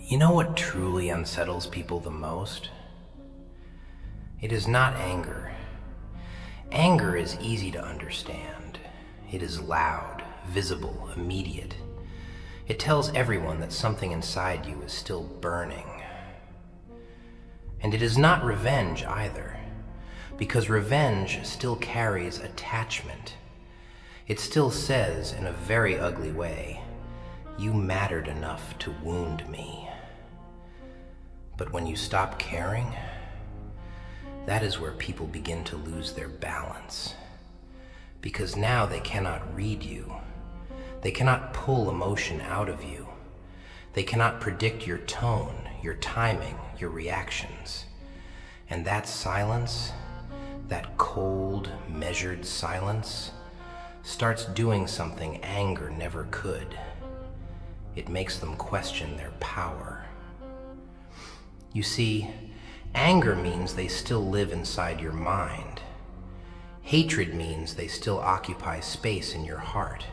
You know what truly unsettles people the most? It is not anger. Anger is easy to understand. It is loud, visible, immediate. It tells everyone that something inside you is still burning. And it is not revenge either, because revenge still carries attachment. It still says, in a very ugly way, "You mattered enough to wound me." But when you stop caring, that is where people begin to lose their balance. Because now they cannot read you. They cannot pull emotion out of you. They cannot predict your tone, your timing, your reactions. And that silence, that cold, measured silence, starts doing something anger never could. It makes them question their power. You see, anger means they still live inside your mind. Hatred means they still occupy space in your heart.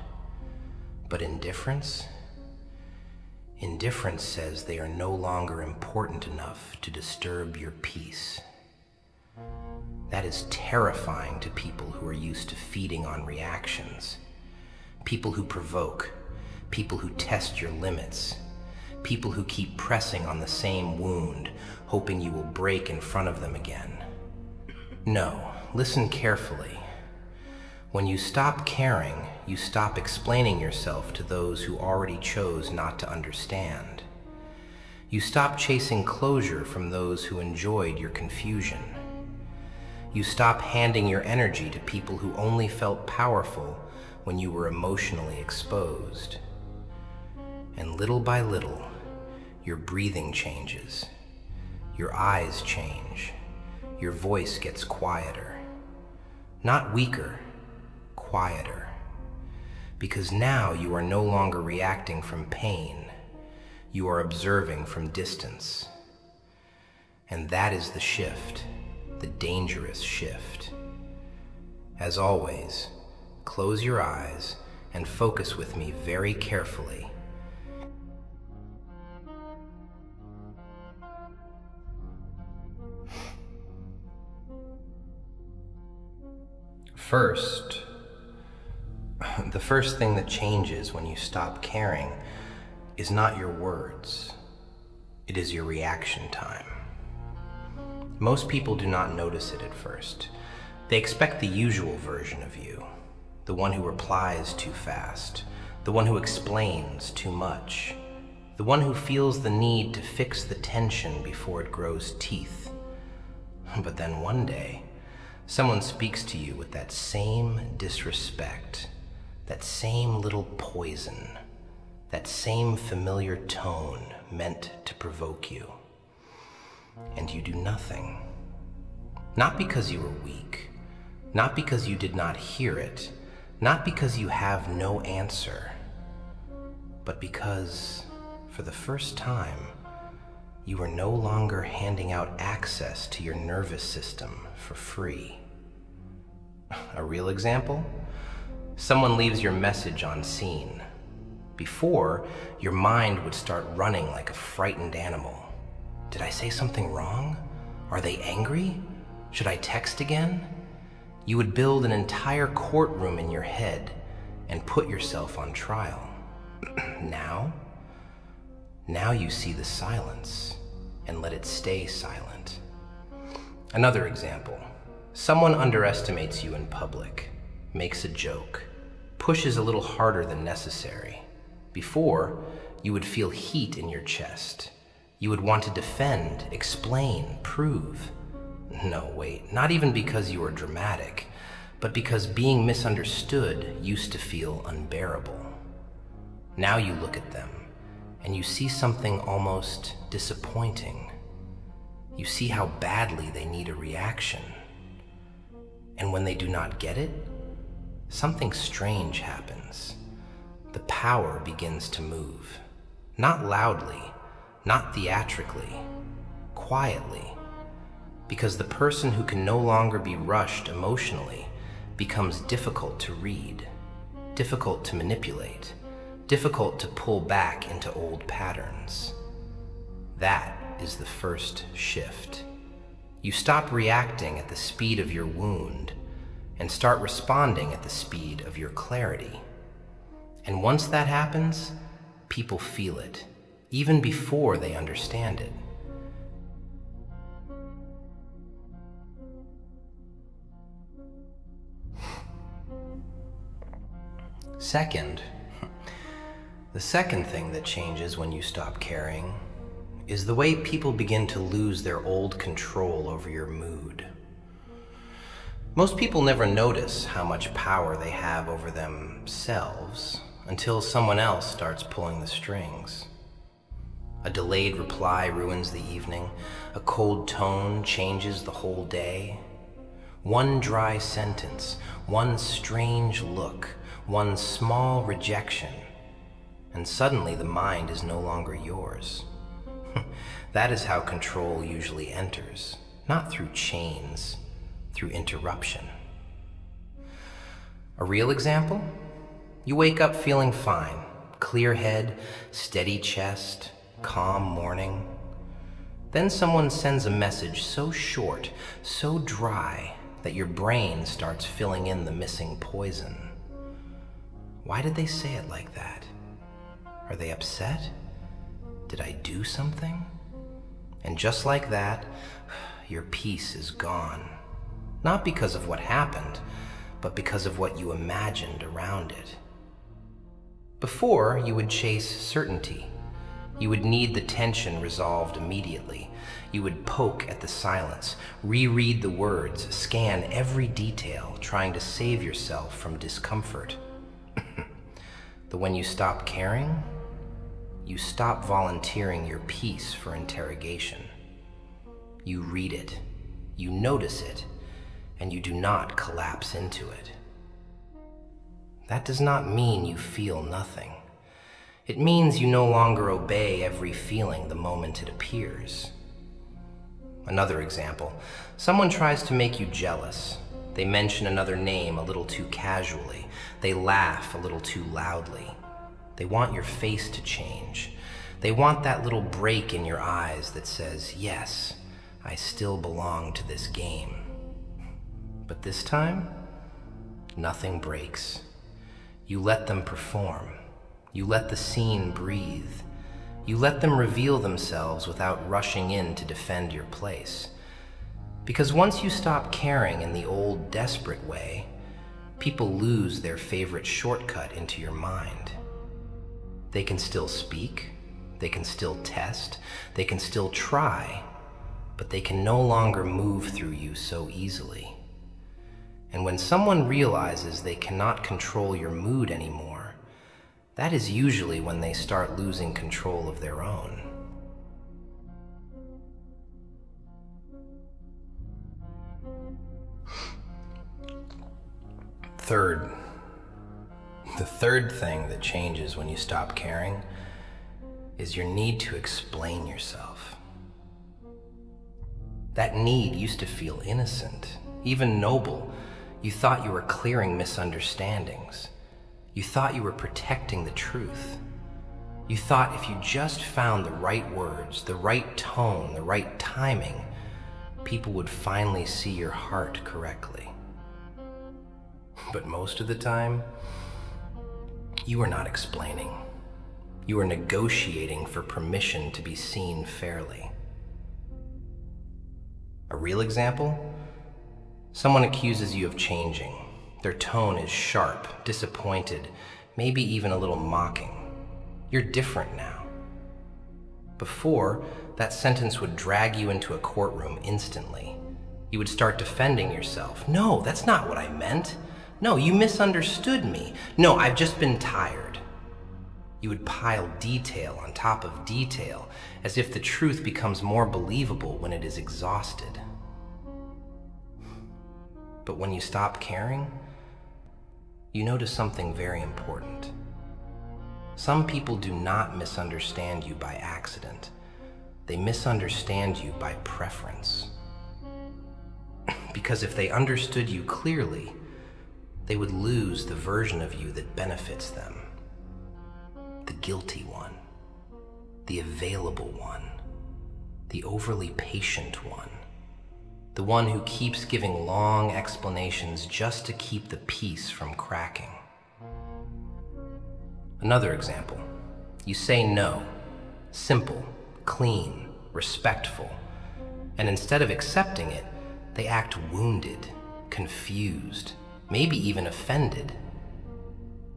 But indifference? Indifference says they are no longer important enough to disturb your peace. That is terrifying to people who are used to feeding on reactions. People who provoke, people who test your limits, people who keep pressing on the same wound, hoping you will break in front of them again. No, listen carefully. When you stop caring, you stop explaining yourself to those who already chose not to understand. You stop chasing closure from those who enjoyed your confusion. You stop handing your energy to people who only felt powerful when you were emotionally exposed. And little by little, your breathing changes, your eyes change, your voice gets quieter. Not weaker, quieter. Because now you are no longer reacting from pain, you are observing from distance. And that is the shift, the dangerous shift. As always, close your eyes and focus with me very carefully. The first thing that changes when you stop caring is not your words. It is your reaction time. Most people do not notice it at first. They expect the usual version of you, the one who replies too fast, the one who explains too much, the one who feels the need to fix the tension before it grows teeth. But then one day, someone speaks to you with that same disrespect, that same little poison, that same familiar tone meant to provoke you. And you do nothing. Not because you were weak, not because you did not hear it, not because you have no answer, but because, for the first time, you are no longer handing out access to your nervous system for free. A real example? Someone leaves your message on scene. Before, your mind would start running like a frightened animal. Did I say something wrong? Are they angry? Should I text again? You would build an entire courtroom in your head and put yourself on trial. Now you see the silence and let it stay silent. Another example. Someone underestimates you in public, makes a joke, pushes a little harder than necessary. Before, you would feel heat in your chest. You would want to defend, explain, prove. No, wait, not even because you were dramatic, but because being misunderstood used to feel unbearable. Now you look at them, and you see something almost disappointing. You see how badly they need a reaction. And when they do not get it, something strange happens. The power begins to move. Not loudly, not theatrically, quietly. Because the person who can no longer be rushed emotionally becomes difficult to read, difficult to manipulate, difficult to pull back into old patterns. That is the first shift. You stop reacting at the speed of your wound and start responding at the speed of your clarity. And once that happens, people feel it, even before they understand it. The second thing that changes when you stop caring is the way people begin to lose their old control over your mood. Most people never notice how much power they have over themselves until someone else starts pulling the strings. A delayed reply ruins the evening. A cold tone changes the whole day. One dry sentence, one strange look, one small rejection, and suddenly the mind is no longer yours. That is how control usually enters, not through chains, through interruption. A real example? You wake up feeling fine, clear head, steady chest, calm morning. Then someone sends a message so short, so dry, that your brain starts filling in the missing poison. Why did they say it like that? Are they upset? Did I do something? And just like that, your peace is gone. Not because of what happened, but because of what you imagined around it. Before, you would chase certainty. You would need the tension resolved immediately. You would poke at the silence, reread the words, scan every detail, trying to save yourself from discomfort. But when you stop caring, you stop volunteering your peace for interrogation. You read it, you notice it, and you do not collapse into it. That does not mean you feel nothing. It means you no longer obey every feeling the moment it appears. Another example, someone tries to make you jealous. They mention another name a little too casually. They laugh a little too loudly. They want your face to change. They want that little break in your eyes that says, yes, I still belong to this game. But this time, nothing breaks. You let them perform. You let the scene breathe. You let them reveal themselves without rushing in to defend your place. Because once you stop caring in the old desperate way, people lose their favorite shortcut into your mind. They can still speak, they can still test, they can still try, but they can no longer move through you so easily. And when someone realizes they cannot control your mood anymore, that is usually when they start losing control of their own. The third thing that changes when you stop caring is your need to explain yourself. That need used to feel innocent, even noble. You thought you were clearing misunderstandings. You thought you were protecting the truth. You thought if you just found the right words, the right tone, the right timing, people would finally see your heart correctly. But most of the time, you were not explaining. You were negotiating for permission to be seen fairly. A real example? Someone accuses you of changing. Their tone is sharp, disappointed, maybe even a little mocking. You're different now. Before, that sentence would drag you into a courtroom instantly. You would start defending yourself. No, that's not what I meant. No, you misunderstood me. No, I've just been tired. You would pile detail on top of detail, as if the truth becomes more believable when it is exhausted. But when you stop caring, you notice something very important. Some people do not misunderstand you by accident. They misunderstand you by preference. Because if they understood you clearly, they would lose the version of you that benefits them. The guilty one, the available one, the overly patient one. The one who keeps giving long explanations just to keep the peace from cracking. Another example. You say no. Simple, clean, respectful. And instead of accepting it, they act wounded, confused, maybe even offended.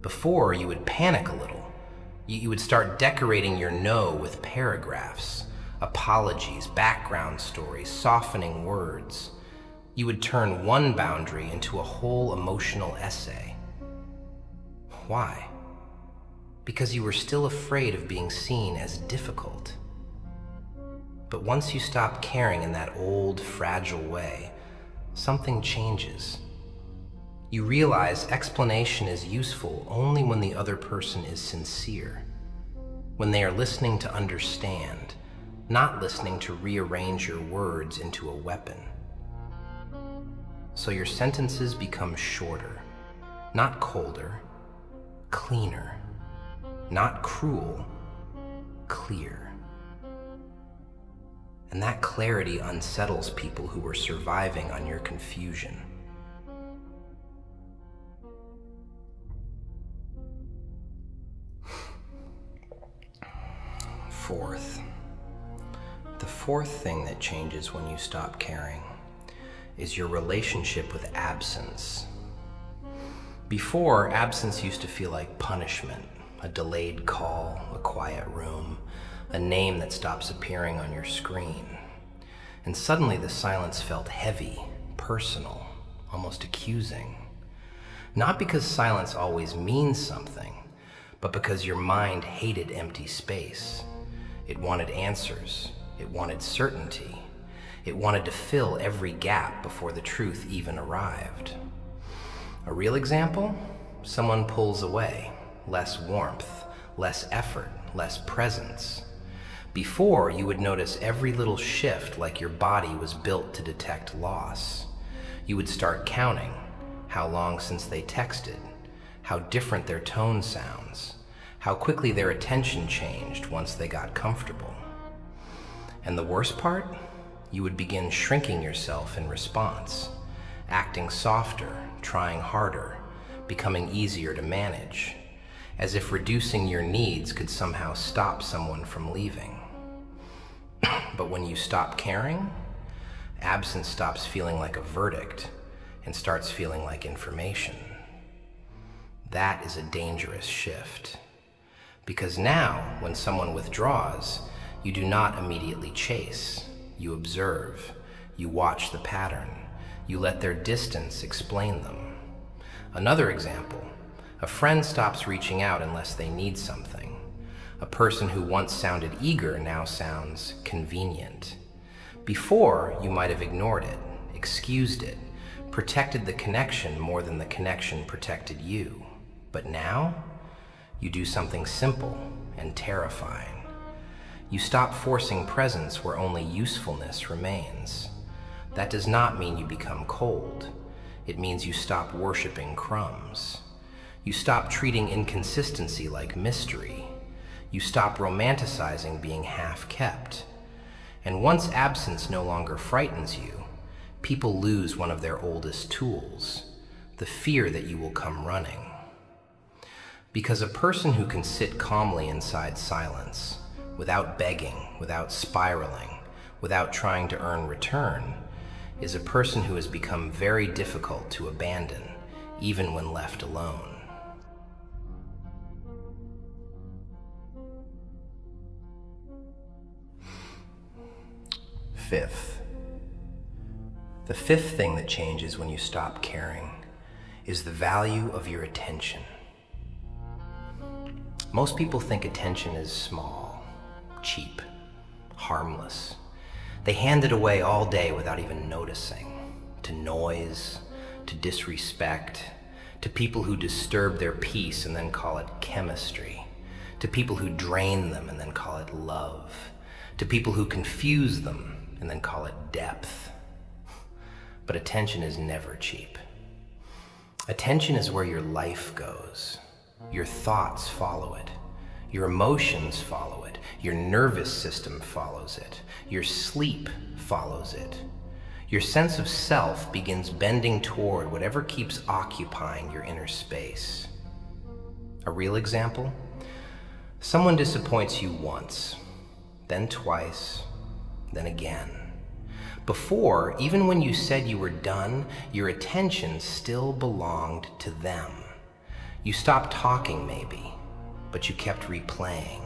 Before, you would panic a little. You would start decorating your no with paragraphs, apologies, background stories, softening words. You would turn one boundary into a whole emotional essay. Why? Because you were still afraid of being seen as difficult. But once you stop caring in that old, fragile way, something changes. You realize explanation is useful only when the other person is sincere, when they are listening to understand, not listening to rearrange your words into a weapon. So your sentences become shorter, not colder, cleaner, not cruel, clear. And that clarity unsettles people who are surviving on your confusion. The fourth thing that changes when you stop caring is your relationship with absence. Before, absence used to feel like punishment, a delayed call, a quiet room, a name that stops appearing on your screen. And suddenly the silence felt heavy, personal, almost accusing. Not because silence always means something, but because your mind hated empty space. It wanted answers. It wanted certainty. It wanted to fill every gap before the truth even arrived. A real example? Someone pulls away. Less warmth, less effort, less presence. Before, you would notice every little shift like your body was built to detect loss. You would start counting how long since they texted, how different their tone sounds, how quickly their attention changed once they got comfortable. And the worst part? You would begin shrinking yourself in response, acting softer, trying harder, becoming easier to manage, as if reducing your needs could somehow stop someone from leaving. But when you stop caring, absence stops feeling like a verdict and starts feeling like information. That is a dangerous shift. Because now, when someone withdraws, you do not immediately chase. You observe. You watch the pattern. You let their distance explain them. Another example. A friend stops reaching out unless they need something. A person who once sounded eager now sounds convenient. Before, you might have ignored it, excused it, protected the connection more than the connection protected you. But now, you do something simple and terrifying. You stop forcing presence where only usefulness remains. That does not mean you become cold. It means you stop worshiping crumbs. You stop treating inconsistency like mystery. You stop romanticizing being half-kept. And once absence no longer frightens you, people lose one of their oldest tools, the fear that you will come running. Because a person who can sit calmly inside silence, without begging, without spiraling, without trying to earn return, is a person who has become very difficult to abandon, even when left alone. Fifth. The fifth thing that changes when you stop caring is the value of your attention. Most people think attention is small, cheap, harmless. They hand it away all day without even noticing, to noise, to disrespect, to people who disturb their peace and then call it chemistry, to people who drain them and then call it love, to people who confuse them and then call it depth. But attention is never cheap. Attention is where your life goes. Your thoughts follow it. Your emotions follow it. Your nervous system follows it. Your sleep follows it. Your sense of self begins bending toward whatever keeps occupying your inner space. A real example? Someone disappoints you once, then twice, then again. Before, even when you said you were done, your attention still belonged to them. You stopped talking maybe, but you kept replaying,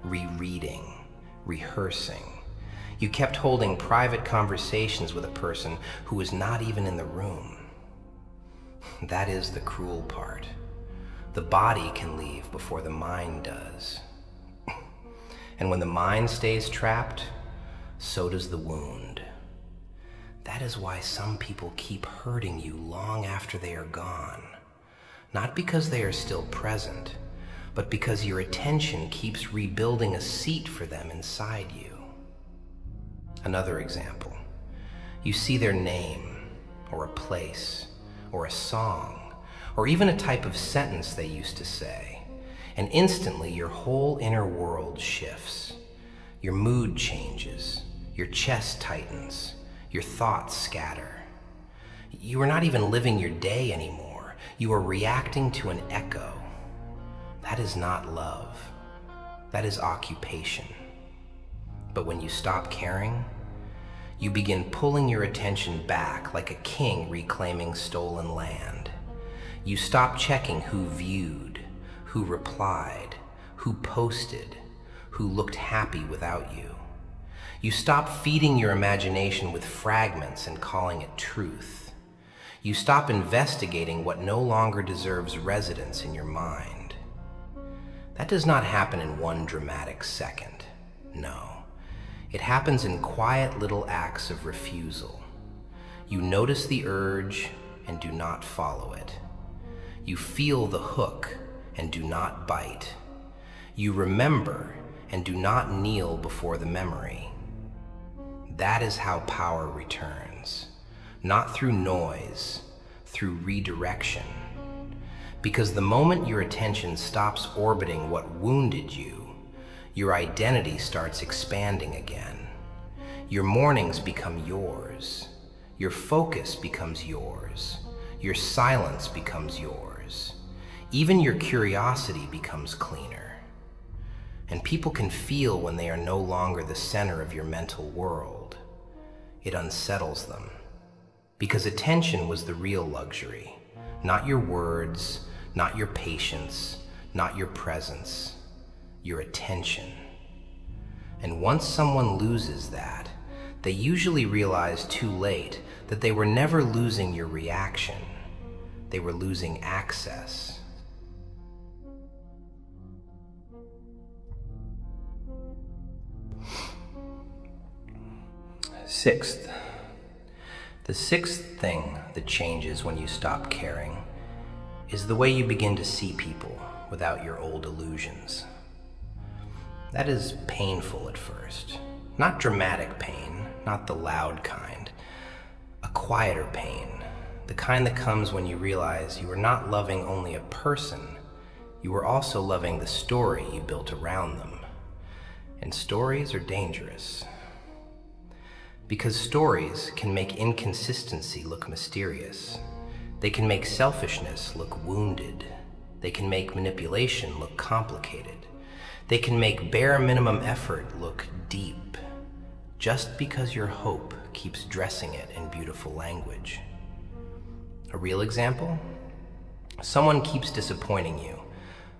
rereading, rehearsing. You kept holding private conversations with a person who was not even in the room. That is the cruel part. The body can leave before the mind does. And when the mind stays trapped, so does the wound. That is why some people keep hurting you long after they are gone. Not because they are still present, but because your attention keeps rebuilding a seat for them inside you. Another example. You see their name, or a place, or a song, or even a type of sentence they used to say, and instantly your whole inner world shifts. Your mood changes, your chest tightens, your thoughts scatter. You are not even living your day anymore. You are reacting to an echo. That is not love. That is occupation. But when you stop caring, you begin pulling your attention back like a king reclaiming stolen land. You stop checking who viewed, who replied, who posted, who looked happy without you. You stop feeding your imagination with fragments and calling it truth. You stop investigating what no longer deserves residence in your mind. That does not happen in one dramatic second. No. It happens in quiet little acts of refusal. You notice the urge and do not follow it. You feel the hook and do not bite. You remember and do not kneel before the memory. That is how power returns, not through noise, through redirection. Because the moment your attention stops orbiting what wounded you, your identity starts expanding again. Your mornings become yours. Your focus becomes yours. Your silence becomes yours. Even your curiosity becomes cleaner. And people can feel when they are no longer the center of your mental world. It unsettles them. Because attention was the real luxury, not your words, not your patience, not your presence, your attention. And once someone loses that, they usually realize too late that they were never losing your reaction. They were losing access. Sixth. The sixth thing that changes when you stop caring is the way you begin to see people without your old illusions. That is painful at first. Not dramatic pain, not the loud kind. A quieter pain, the kind that comes when you realize you are not loving only a person, you are also loving the story you built around them. And stories are dangerous. Because stories can make inconsistency look mysterious. They can make selfishness look wounded. They can make manipulation look complicated. They can make bare minimum effort look deep, just because your hope keeps dressing it in beautiful language. A real example? Someone keeps disappointing you,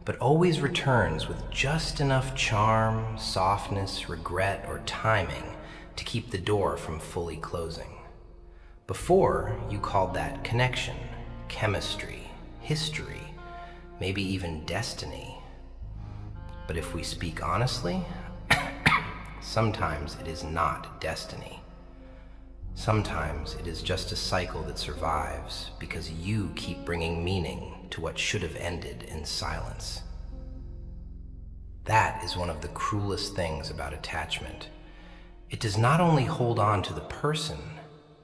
but always returns with just enough charm, softness, regret, or timing to keep the door from fully closing. Before, you called that connection, chemistry, history, maybe even destiny. But if we speak honestly, sometimes it is not destiny. Sometimes it is just a cycle that survives because you keep bringing meaning to what should have ended in silence. That is one of the cruelest things about attachment. It does not only hold on to the person,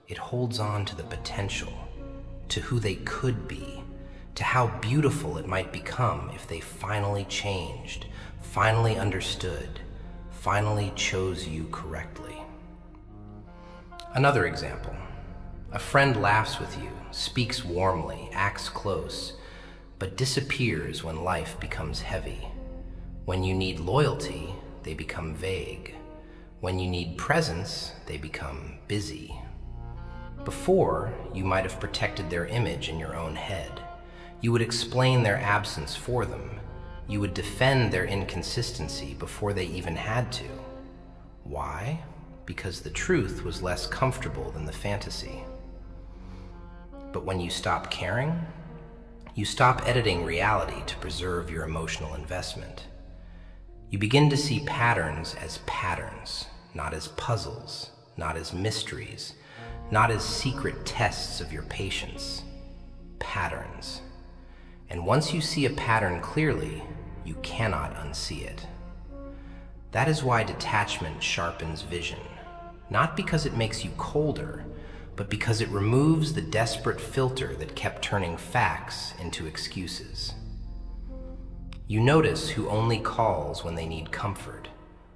it holds on to the potential, to who they could be, to how beautiful it might become if they finally changed, finally understood, finally chose you correctly. Another example. A friend laughs with you, speaks warmly, acts close, but disappears when life becomes heavy. When you need loyalty, they become vague. When you need presence, they become busy. Before, you might have protected their image in your own head. You would explain their absence for them. You would defend their inconsistency before they even had to. Why? Because the truth was less comfortable than the fantasy. But when you stop caring, you stop editing reality to preserve your emotional investment. You begin to see patterns as patterns, not as puzzles, not as mysteries, not as secret tests of your patience. Patterns. And once you see a pattern clearly, you cannot unsee it. That is why detachment sharpens vision, not because it makes you colder, but because it removes the desperate filter that kept turning facts into excuses. You notice who only calls when they need comfort,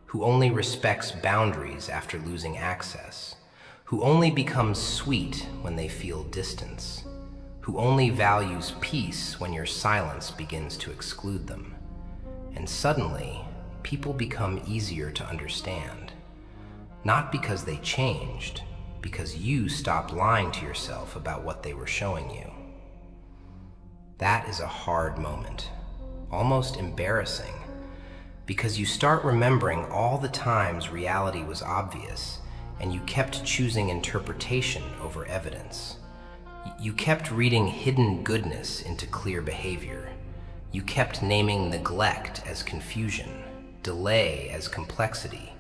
who only respects boundaries after losing access, who only becomes sweet when they feel distance, who only values peace when your silence begins to exclude them. And suddenly, people become easier to understand, not because they changed, because you stopped lying to yourself about what they were showing you. That is a hard moment, almost embarrassing, because you start remembering all the times reality was obvious and you kept choosing interpretation over evidence. You kept reading hidden goodness into clear behavior. You kept naming neglect as confusion, delay as complexity,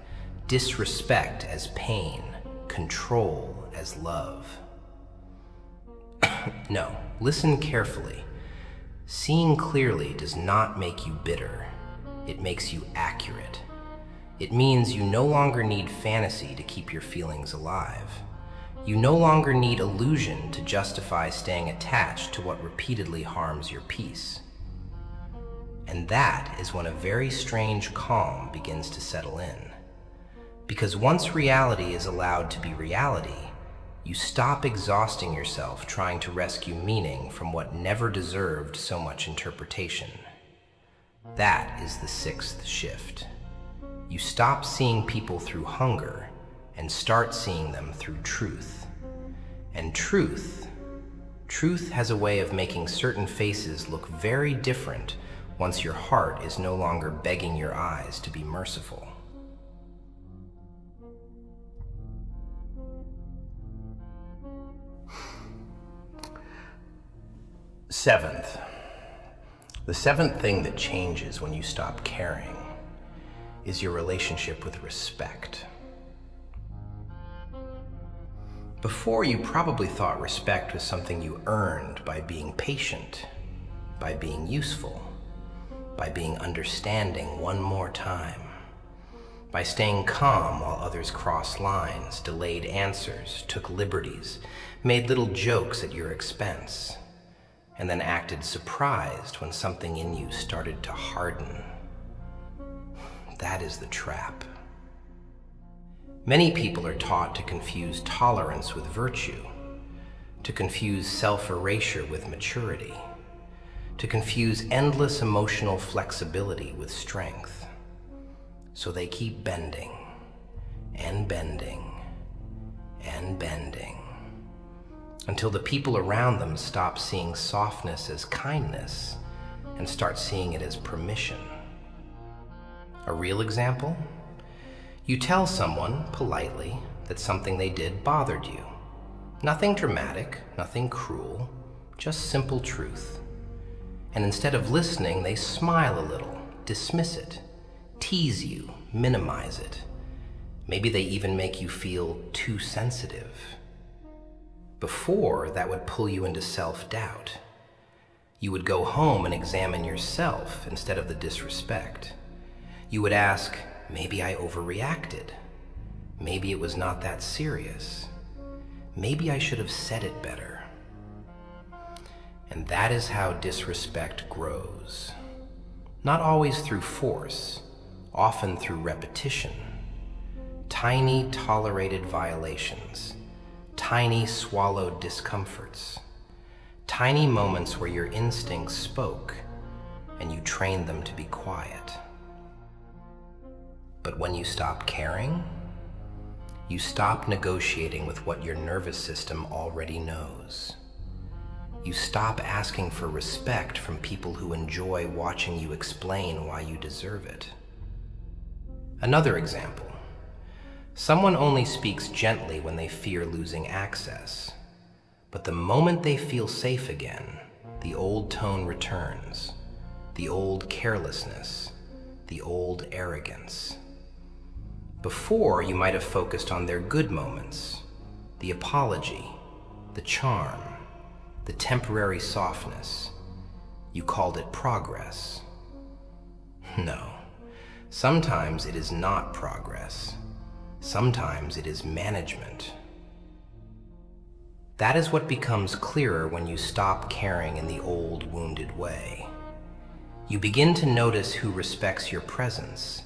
disrespect as pain, control as love. No, listen carefully. Seeing clearly does not make you bitter. It makes you accurate. It means you no longer need fantasy to keep your feelings alive. You no longer need illusion to justify staying attached to what repeatedly harms your peace. And that is when a very strange calm begins to settle in. Because once reality is allowed to be reality, you stop exhausting yourself trying to rescue meaning from what never deserved so much interpretation. That is the sixth shift. You stop seeing people through hunger and start seeing them through truth. And truth has a way of making certain faces look very different once your heart is no longer begging your eyes to be merciful. Seventh. The seventh thing that changes when you stop caring is your relationship with respect. Before, you probably thought respect was something you earned by being patient, by being useful, by being understanding one more time, by staying calm while others crossed lines, delayed answers, took liberties, made little jokes at your expense, and then acted surprised when something in you started to harden. That is the trap. Many people are taught to confuse tolerance with virtue, to confuse self-erasure with maturity, to confuse endless emotional flexibility with strength. So they keep bending and bending and bending until the people around them stop seeing softness as kindness and start seeing it as permission. A real example? You tell someone, politely, that something they did bothered you. Nothing dramatic, nothing cruel, just simple truth. And instead of listening, they smile a little, dismiss it, tease you, minimize it. Maybe they even make you feel too sensitive. Before, that would pull you into self-doubt. You would go home and examine yourself instead of the disrespect. You would ask, maybe I overreacted. Maybe it was not that serious. Maybe I should have said it better. And that is how disrespect grows. Not always through force, often through repetition. Tiny tolerated violations, tiny swallowed discomforts, tiny moments where your instincts spoke and you trained them to be quiet. But when you stop caring, you stop negotiating with what your nervous system already knows. You stop asking for respect from people who enjoy watching you explain why you deserve it. Another example. Someone only speaks gently when they fear losing access. But the moment they feel safe again, the old tone returns, the old carelessness, the old arrogance. Before, you might have focused on their good moments, the apology, the charm, the temporary softness. You called it progress. No, sometimes it is not progress. Sometimes it is management. That is what becomes clearer when you stop caring in the old, wounded way. You begin to notice who respects your presence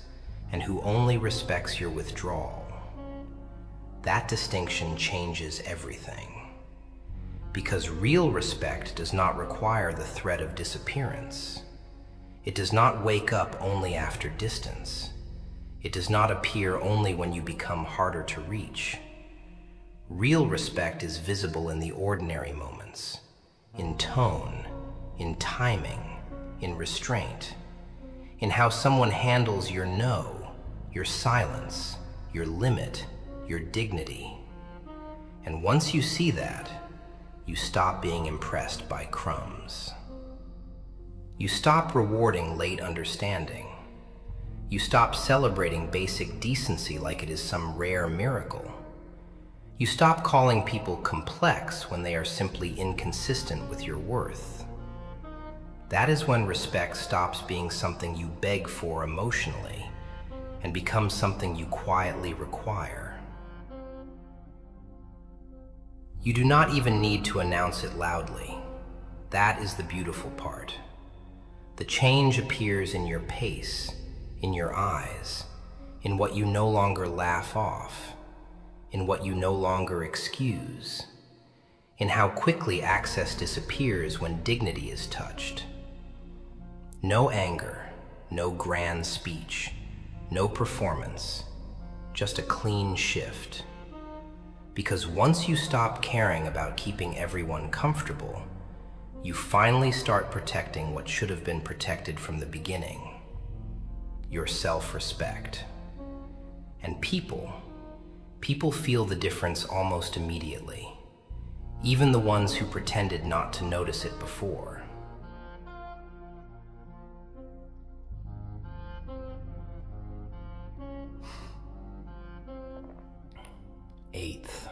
and who only respects your withdrawal. That distinction changes everything. Because real respect does not require the threat of disappearance. It does not wake up only after distance. It does not appear only when you become harder to reach. Real respect is visible in the ordinary moments, in tone, in timing, in restraint, in how someone handles your no, your silence, your limit, your dignity. And once you see that, you stop being impressed by crumbs. You stop rewarding late understanding. You stop celebrating basic decency like it is some rare miracle. You stop calling people complex when they are simply inconsistent with your worth. That is when respect stops being something you beg for emotionally and becomes something you quietly require. You do not even need to announce it loudly. That is the beautiful part. The change appears in your pace, in your eyes, in what you no longer laugh off, in what you no longer excuse, in how quickly access disappears when dignity is touched. No anger, no grand speech, no performance, just a clean shift. Because once you stop caring about keeping everyone comfortable, you finally start protecting what should have been protected from the beginning. Your self-respect. And people feel the difference almost immediately, even the ones who pretended not to notice it before. Eighth.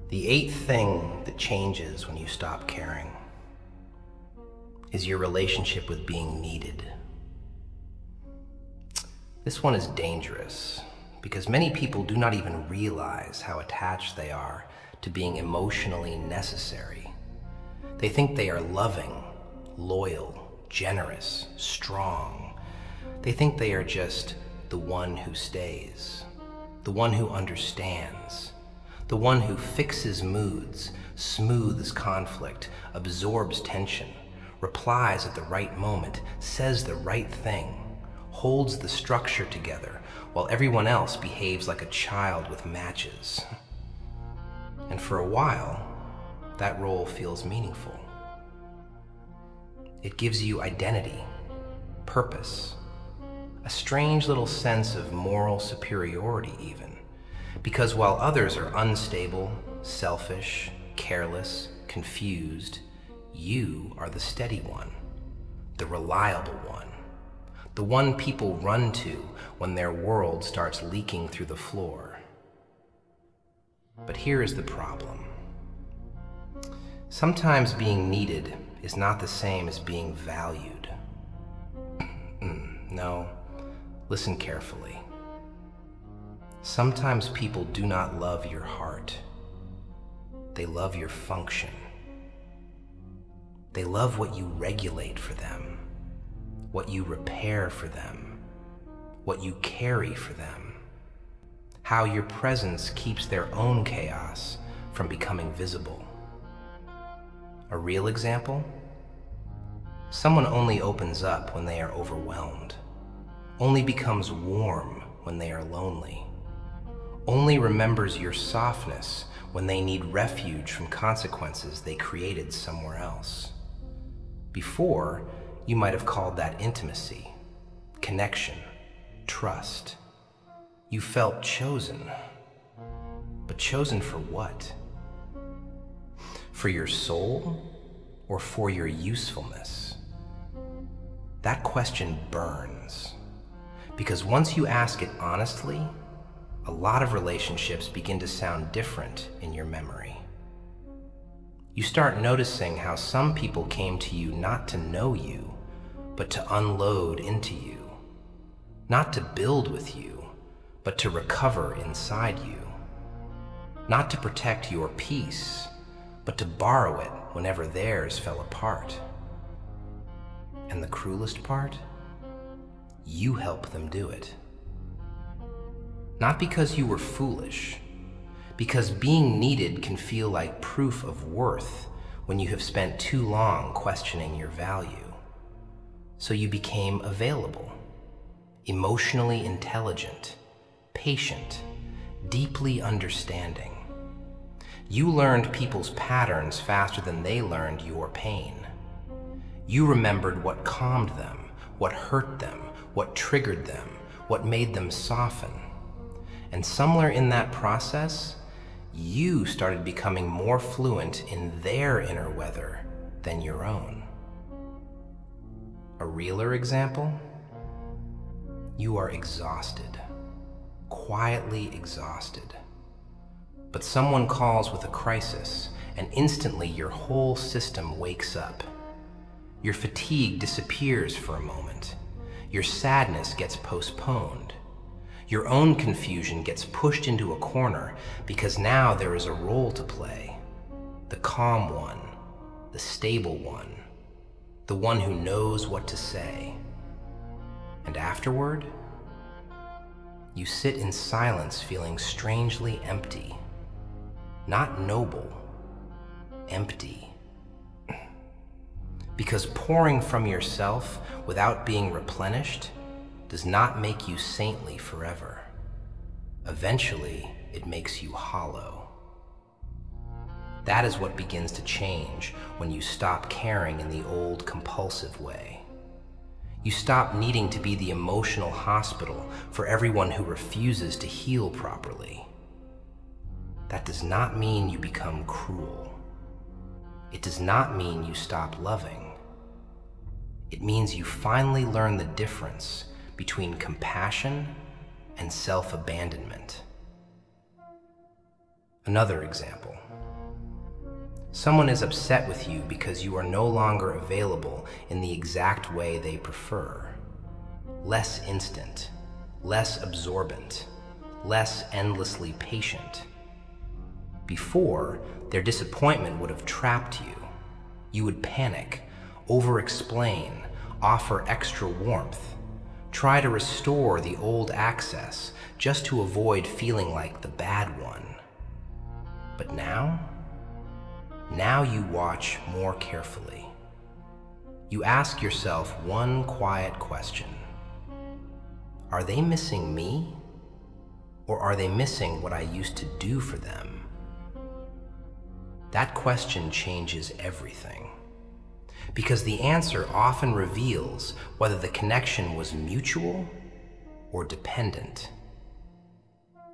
The eighth thing that changes when you stop caring is your relationship with being needed. This one is dangerous because many people do not even realize how attached they are to being emotionally necessary. They think they are loving, loyal, generous, strong. They think they are just the one who stays, the one who understands, the one who fixes moods, smooths conflict, absorbs tension, replies at the right moment, says the right thing, holds the structure together, while everyone else behaves like a child with matches. And for a while, that role feels meaningful. It gives you identity, purpose, a strange little sense of moral superiority even, because while others are unstable, selfish, careless, confused, you are the steady one, the reliable one, the one people run to when their world starts leaking through the floor. But here is the problem. Sometimes being needed is not the same as being valued. No, listen carefully. Sometimes people do not love your heart. They love your function. They love what you regulate for them. what you repair for them, what you carry for them, how your presence keeps their own chaos from becoming visible. A real example? Someone only opens up when they are overwhelmed, only becomes warm when they are lonely, only remembers your softness when they need refuge from consequences they created somewhere else. Before, you might have called that intimacy, connection, trust. You felt chosen. But chosen for what? For your soul or for your usefulness? That question burns. Because once you ask it honestly, a lot of relationships begin to sound different in your memory. You start noticing how some people came to you not to know you, but to unload into you. Not to build with you, but to recover inside you. Not to protect your peace, but to borrow it whenever theirs fell apart. And the cruelest part? You help them do it. Not because you were foolish, because being needed can feel like proof of worth when you have spent too long questioning your value. So you became available, emotionally intelligent, patient, deeply understanding. You learned people's patterns faster than they learned your pain. You remembered what calmed them, what hurt them, what triggered them, what made them soften. And somewhere in that process, you started becoming more fluent in their inner weather than your own. A realer example? You are exhausted, quietly exhausted. But someone calls with a crisis, and instantly your whole system wakes up. Your fatigue disappears for a moment. Your sadness gets postponed. Your own confusion gets pushed into a corner because now there is a role to play. The calm one, the stable one, the one who knows what to say. And afterward, you sit in silence feeling strangely empty. Not noble, empty. Because pouring from yourself without being replenished does not make you saintly forever. Eventually, it makes you hollow. That is what begins to change when you stop caring in the old compulsive way. You stop needing to be the emotional hospital for everyone who refuses to heal properly. That does not mean you become cruel. It does not mean you stop loving. It means you finally learn the difference between compassion and self-abandonment. Another example. Someone is upset with you because you are no longer available in the exact way they prefer. Less instant, less absorbent, less endlessly patient. Before, their disappointment would have trapped you. You would panic, over-explain, offer extra warmth, try to restore the old access just to avoid feeling like the bad one. But now you watch more carefully. You ask yourself one quiet question. Are they missing me? Or are they missing what I used to do for them? That question changes everything. Because the answer often reveals whether the connection was mutual or dependent.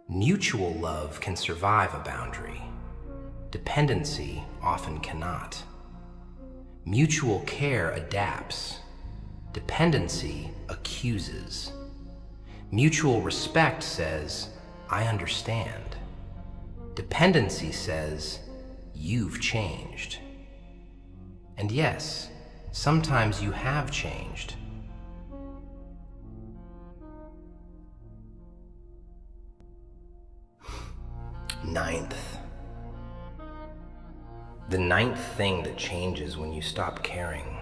Mutual love can survive a boundary. Dependency often cannot. Mutual care adapts. Dependency accuses. Mutual respect says, I understand. Dependency says, you've changed. And yes, sometimes you have changed. Ninth. The ninth thing that changes when you stop caring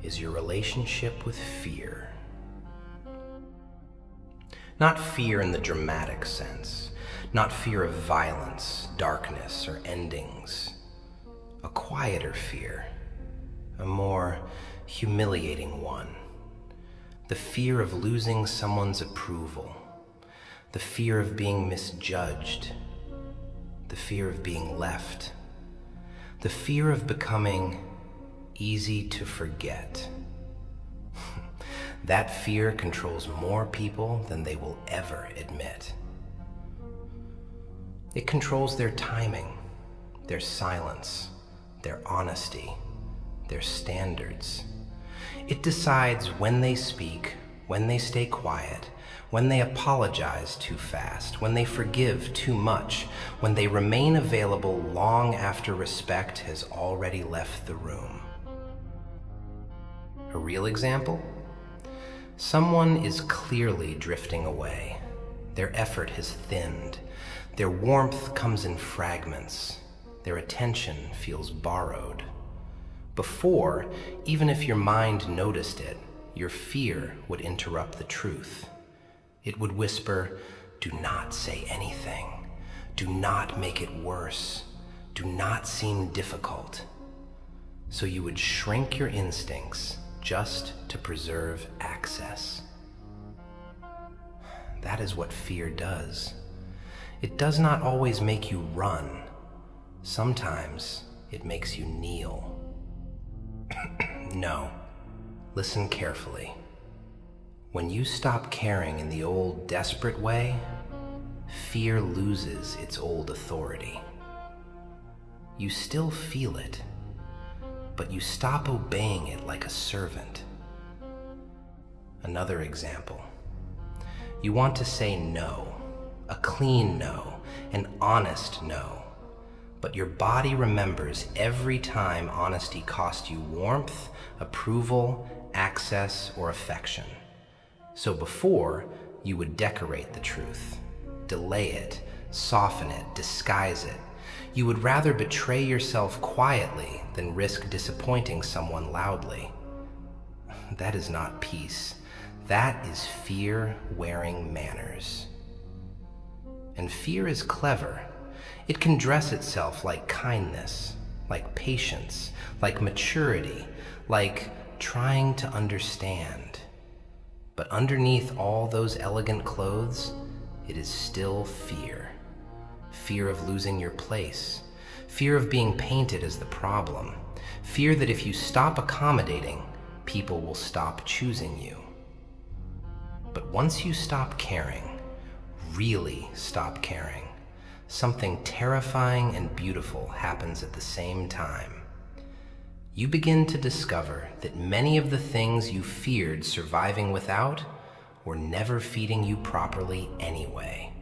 is your relationship with fear. Not fear in the dramatic sense, not fear of violence, darkness, or endings. A quieter fear, a more humiliating one. The fear of losing someone's approval, the fear of being misjudged, the fear of being left, the fear of becoming easy to forget. That fear controls more people than they will ever admit. It controls their timing, their silence, their honesty, their standards. It decides when they speak, when they stay quiet, when they apologize too fast, when they forgive too much, when they remain available long after respect has already left the room. A real example? Someone is clearly drifting away. Their effort has thinned. Their warmth comes in fragments. Their attention feels borrowed. Before, even if your mind noticed it, your fear would interrupt the truth. It would whisper, "Do not say anything. Do not make it worse. Do not seem difficult." So you would shrink your instincts just to preserve access. That is what fear does. It does not always make you run. Sometimes it makes you kneel. No, listen carefully. When you stop caring in the old desperate way, fear loses its old authority. You still feel it, but you stop obeying it like a servant. Another example. You want to say no, a clean no, an honest no. But your body remembers every time honesty cost you warmth, approval, access, or affection. So before, you would decorate the truth, delay it, soften it, disguise it. You would rather betray yourself quietly than risk disappointing someone loudly. That is not peace. That is fear wearing manners. And fear is clever. It can dress itself like kindness, like patience, like maturity, like trying to understand. But underneath all those elegant clothes, it is still fear. Fear of losing your place. Fear of being painted as the problem. Fear that if you stop accommodating, people will stop choosing you. But once you stop caring, really stop caring, something terrifying and beautiful happens at the same time. You begin to discover that many of the things you feared surviving without were never feeding you properly anyway.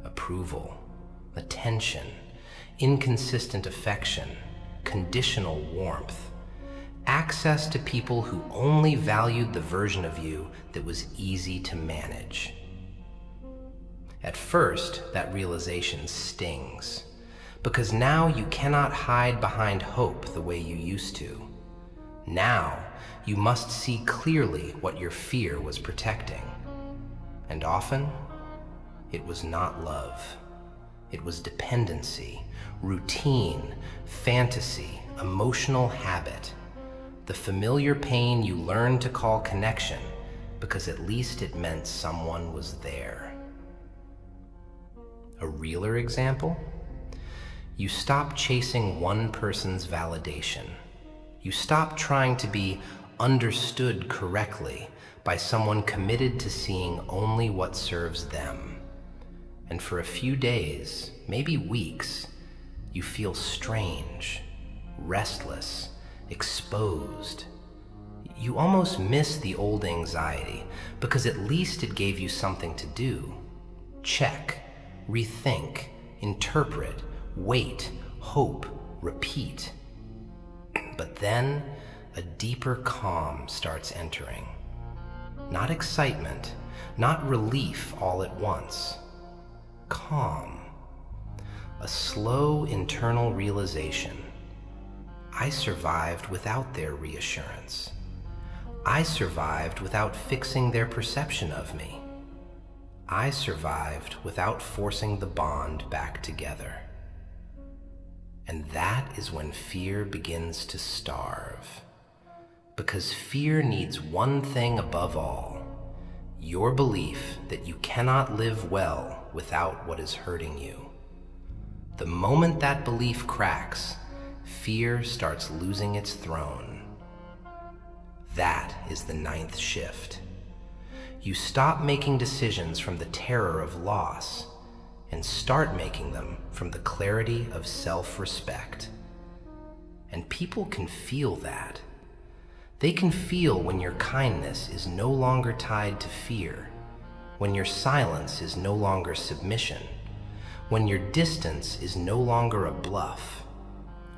Approval, attention, inconsistent affection, conditional warmth, access to people who only valued the version of you that was easy to manage. At first, that realization stings, because now you cannot hide behind hope the way you used to. Now, you must see clearly what your fear was protecting. And often, it was not love. It was dependency, routine, fantasy, emotional habit, the familiar pain you learned to call connection because at least it meant someone was there. A realer example? You stop chasing one person's validation. You stop trying to be understood correctly by someone committed to seeing only what serves them. And for a few days, maybe weeks, you feel strange, restless, exposed. You almost miss the old anxiety because at least it gave you something to do. Check, rethink, interpret, wait, hope, repeat. But then a deeper calm starts entering. Not excitement, not relief all at once. Calm. A slow internal realization. I survived without their reassurance. I survived without fixing their perception of me. I survived without forcing the bond back together. And that is when fear begins to starve. Because fear needs one thing above all: your belief that you cannot live well without what is hurting you. The moment that belief cracks, fear starts losing its throne. That is the ninth shift. You stop making decisions from the terror of loss and start making them from the clarity of self-respect. And people can feel that. They can feel when your kindness is no longer tied to fear, when your silence is no longer submission, when your distance is no longer a bluff,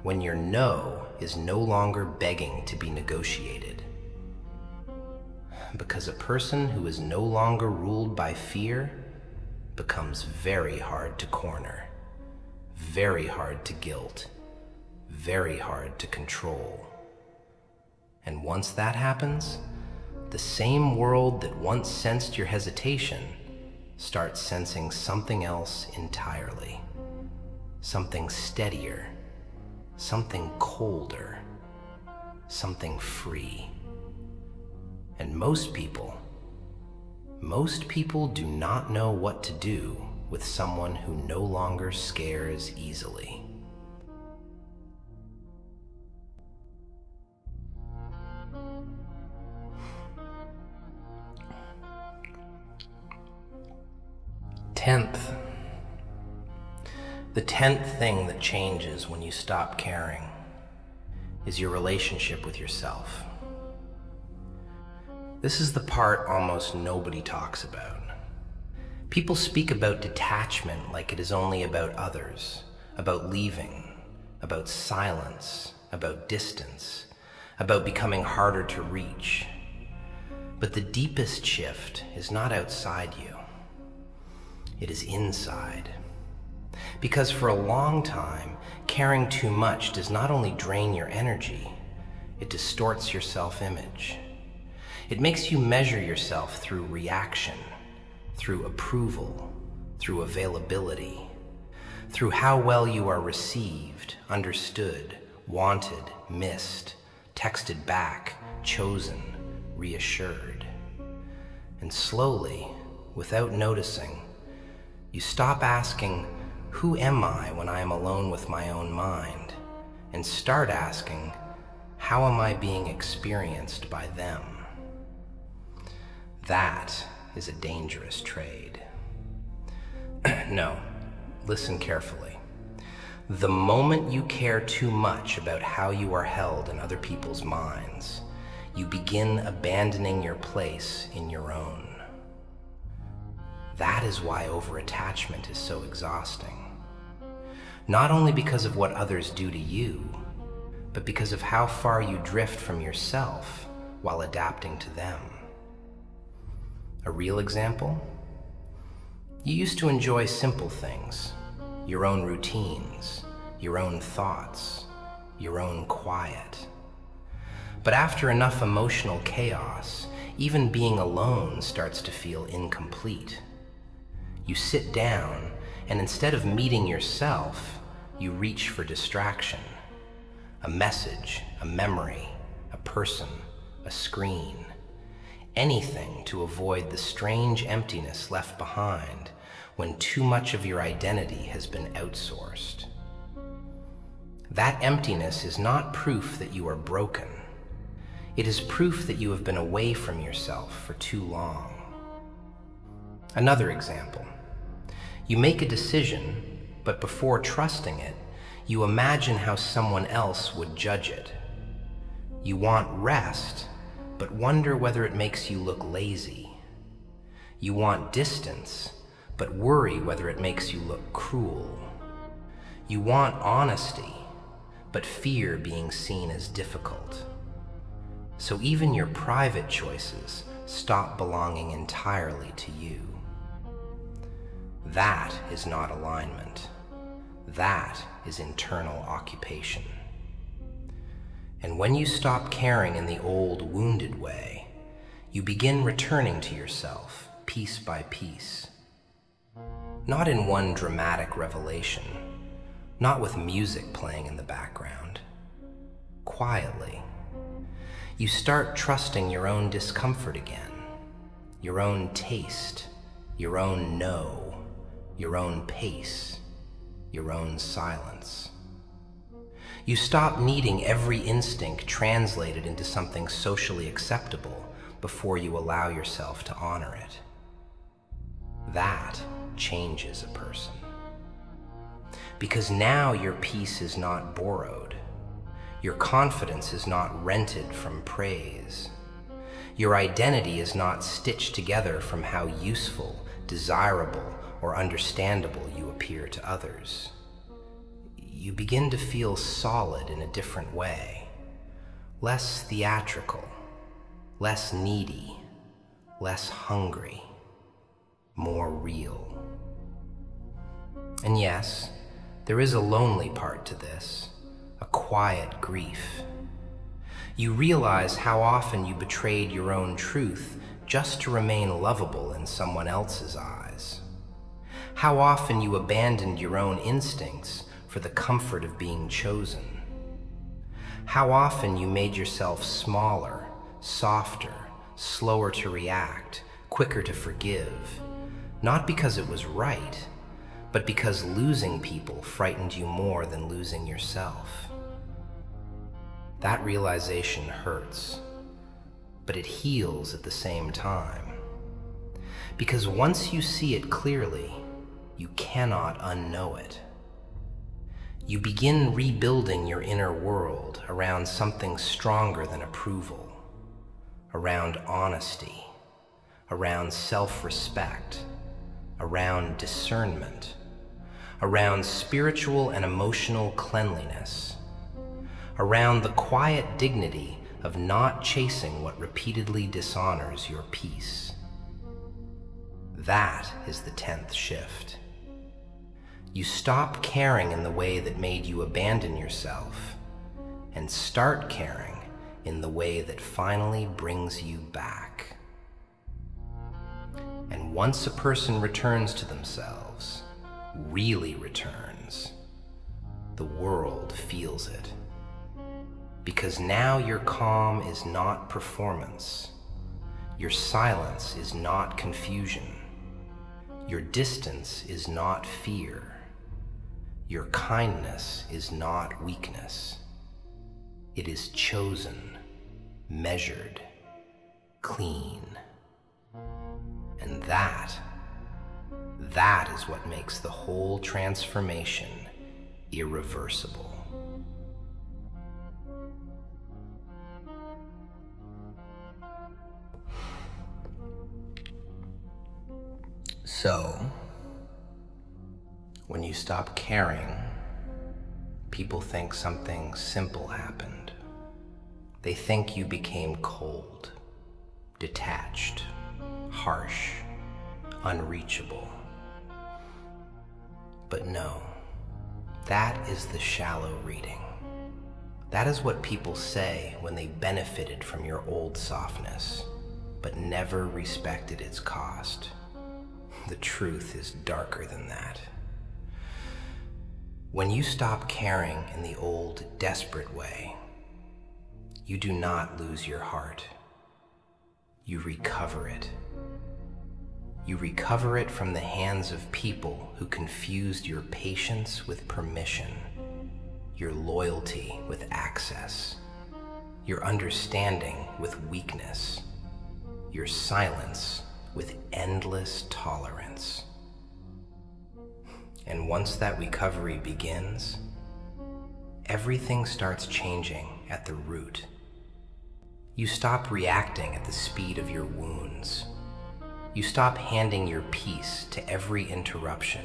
when your no is no longer begging to be negotiated. Because a person who is no longer ruled by fear becomes very hard to corner, very hard to guilt, very hard to control. And once that happens, the same world that once sensed your hesitation starts sensing something else entirely. Something steadier, something colder, something free. And most people do not know what to do with someone who no longer scares easily. The 10th thing that changes when you stop caring is your relationship with yourself. This is the part almost nobody talks about. People speak about detachment like it is only about others, about leaving, about silence, about distance, about becoming harder to reach. But the deepest shift is not outside you. It is inside. Because for a long time, caring too much does not only drain your energy, it distorts your self-image. It makes you measure yourself through reaction, through approval, through availability, through how well you are received, understood, wanted, missed, texted back, chosen, reassured. And slowly, without noticing, you stop asking, "Who am I when I am alone with my own mind?" and start asking, "How am I being experienced by them?" That is a dangerous trade. No, listen carefully. The moment you care too much about how you are held in other people's minds, you begin abandoning your place in your own. That is why over-attachment is so exhausting. Not only because of what others do to you, but because of how far you drift from yourself while adapting to them. A real example? You used to enjoy simple things, your own routines, your own thoughts, your own quiet. But after enough emotional chaos, even being alone starts to feel incomplete. You sit down, and instead of meeting yourself, you reach for distraction. A message, a memory, a person, a screen. Anything to avoid the strange emptiness left behind when too much of your identity has been outsourced. That emptiness is not proof that you are broken. It is proof that you have been away from yourself for too long. Another example. You make a decision, but before trusting it, you imagine how someone else would judge it. You want rest, but wonder whether it makes you look lazy. You want distance, but worry whether it makes you look cruel. You want honesty, but fear being seen as difficult. So even your private choices stop belonging entirely to you. That is not alignment. That is internal occupation. And when you stop caring in the old, wounded way, you begin returning to yourself, piece by piece. Not in one dramatic revelation, not with music playing in the background. Quietly, you start trusting your own discomfort again, your own taste, your own no, your own pace, your own silence. You stop needing every instinct translated into something socially acceptable before you allow yourself to honor it. That changes a person. Because now your peace is not borrowed. Your confidence is not rented from praise. Your identity is not stitched together from how useful, desirable, or understandable you appear to others. You begin to feel solid in a different way, less theatrical, less needy, less hungry, more real. And yes, there is a lonely part to this, a quiet grief. You realize how often you betrayed your own truth just to remain lovable in someone else's eyes. How often you abandoned your own instincts for the comfort of being chosen. How often you made yourself smaller, softer, slower to react, quicker to forgive, not because it was right, but because losing people frightened you more than losing yourself. That realization hurts, but it heals at the same time. Because once you see it clearly, you cannot unknow it. You begin rebuilding your inner world around something stronger than approval, around honesty, around self-respect, around discernment, around spiritual and emotional cleanliness, around the quiet dignity of not chasing what repeatedly dishonors your peace. That is the 10th shift. You stop caring in the way that made you abandon yourself and start caring in the way that finally brings you back. And once a person returns to themselves, really returns, the world feels it. Because now your calm is not performance. Your silence is not confusion. Your distance is not fear. Your kindness is not weakness. It is chosen, measured, clean. And that is what makes the whole transformation irreversible. So, when you stop caring, people think something simple happened. They think you became cold, detached, harsh, unreachable. But no, that is the shallow reading. That is what people say when they benefited from your old softness, but never respected its cost. The truth is darker than that. When you stop caring in the old, desperate way, you do not lose your heart. You recover it. You recover it from the hands of people who confused your patience with permission, your loyalty with access, your understanding with weakness, your silence with endless tolerance. And once that recovery begins, everything starts changing at the root. You stop reacting at the speed of your wounds. You stop handing your peace to every interruption.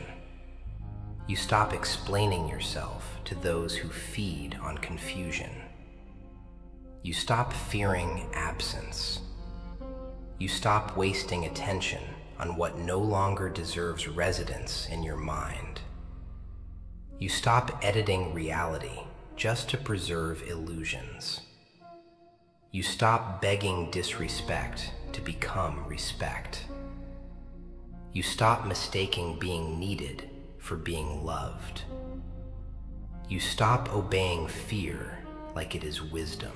You stop explaining yourself to those who feed on confusion. You stop fearing absence. You stop wasting attention on what no longer deserves residence in your mind. You stop editing reality just to preserve illusions. You stop begging disrespect to become respect. You stop mistaking being needed for being loved. You stop obeying fear like it is wisdom.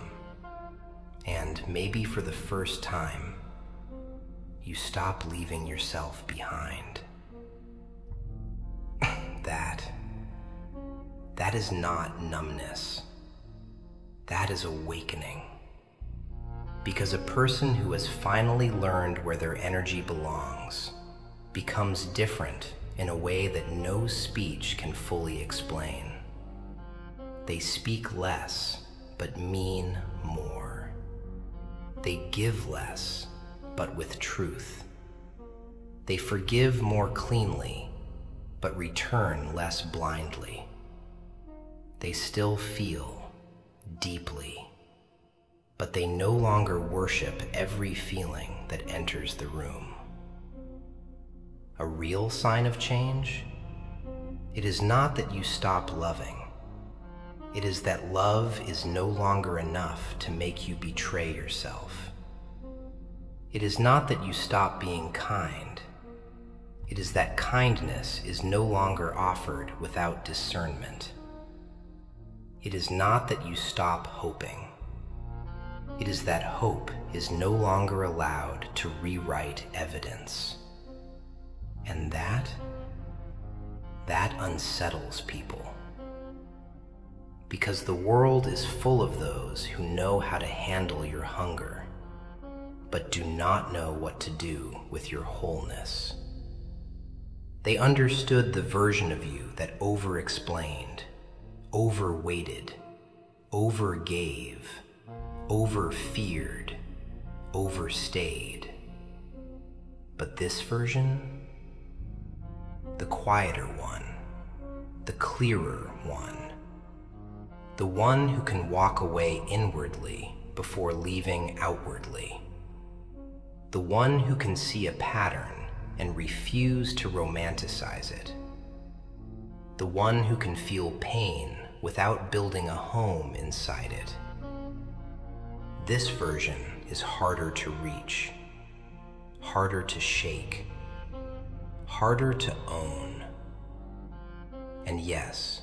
And maybe for the first time, you stop leaving yourself behind. That is not numbness. That is awakening. Because a person who has finally learned where their energy belongs becomes different in a way that no speech can fully explain. They speak less, but mean more. They give less, but with truth. They forgive more cleanly, but return less blindly. They still feel deeply, but they no longer worship every feeling that enters the room. A real sign of change? It is not that you stop loving. It is that love is no longer enough to make you betray yourself. It is not that you stop being kind. It is that kindness is no longer offered without discernment. It is not that you stop hoping. It is that hope is no longer allowed to rewrite evidence. And that unsettles people. Because the world is full of those who know how to handle your hunger, but do not know what to do with your wholeness. They understood the version of you that over-explained, over-weighted, over-gave, over-feared, overstayed. But this version, the quieter one, the clearer one, the one who can walk away inwardly before leaving outwardly, the one who can see a pattern and refuse to romanticize it, the one who can feel pain without building a home inside it. This version is harder to reach, harder to shake, harder to own. And yes,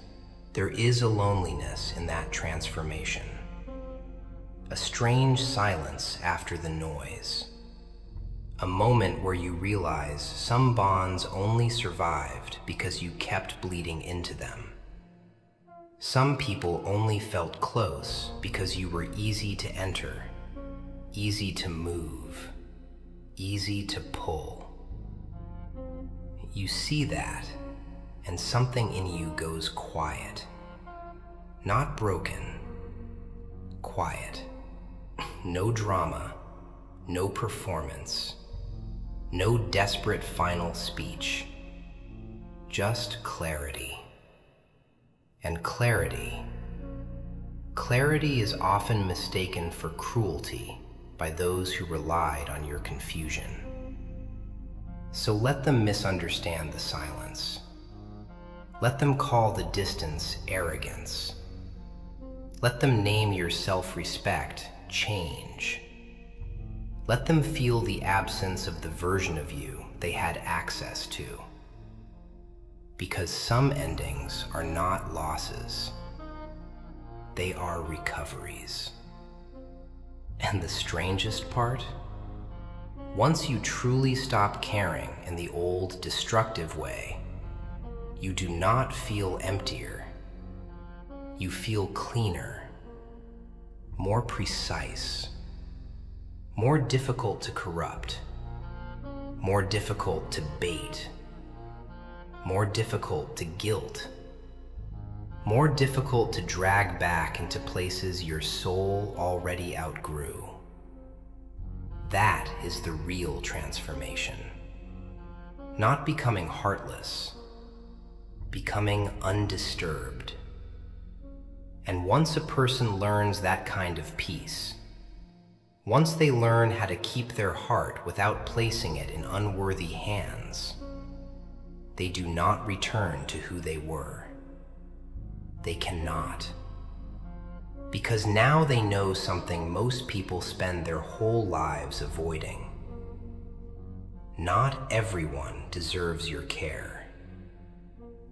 there is a loneliness in that transformation, a strange silence after the noise, a moment where you realize some bonds only survived because you kept bleeding into them. Some people only felt close because you were easy to enter, easy to move, easy to pull. You see that, and something in you goes quiet. Not broken, quiet. No drama, no performance, no desperate final speech. Just clarity. And clarity is often mistaken for cruelty by those who relied on your confusion. So let them misunderstand the silence. Let them call the distance arrogance. Let them name your self-respect change. Let them feel the absence of the version of you they had access to. Because some endings are not losses. They are recoveries. And the strangest part? Once you truly stop caring in the old destructive way, you do not feel emptier. You feel cleaner, more precise, more difficult to corrupt, more difficult to bait, more difficult to guilt, more difficult to drag back into places your soul already outgrew. That is the real transformation. Not becoming heartless, becoming undisturbed. And once a person learns that kind of peace, once they learn how to keep their heart without placing it in unworthy hands, they do not return to who they were. They cannot. Because now they know something most people spend their whole lives avoiding. Not everyone deserves your care.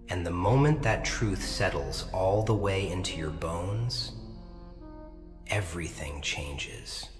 And the moment that truth settles all the way into your bones, everything changes.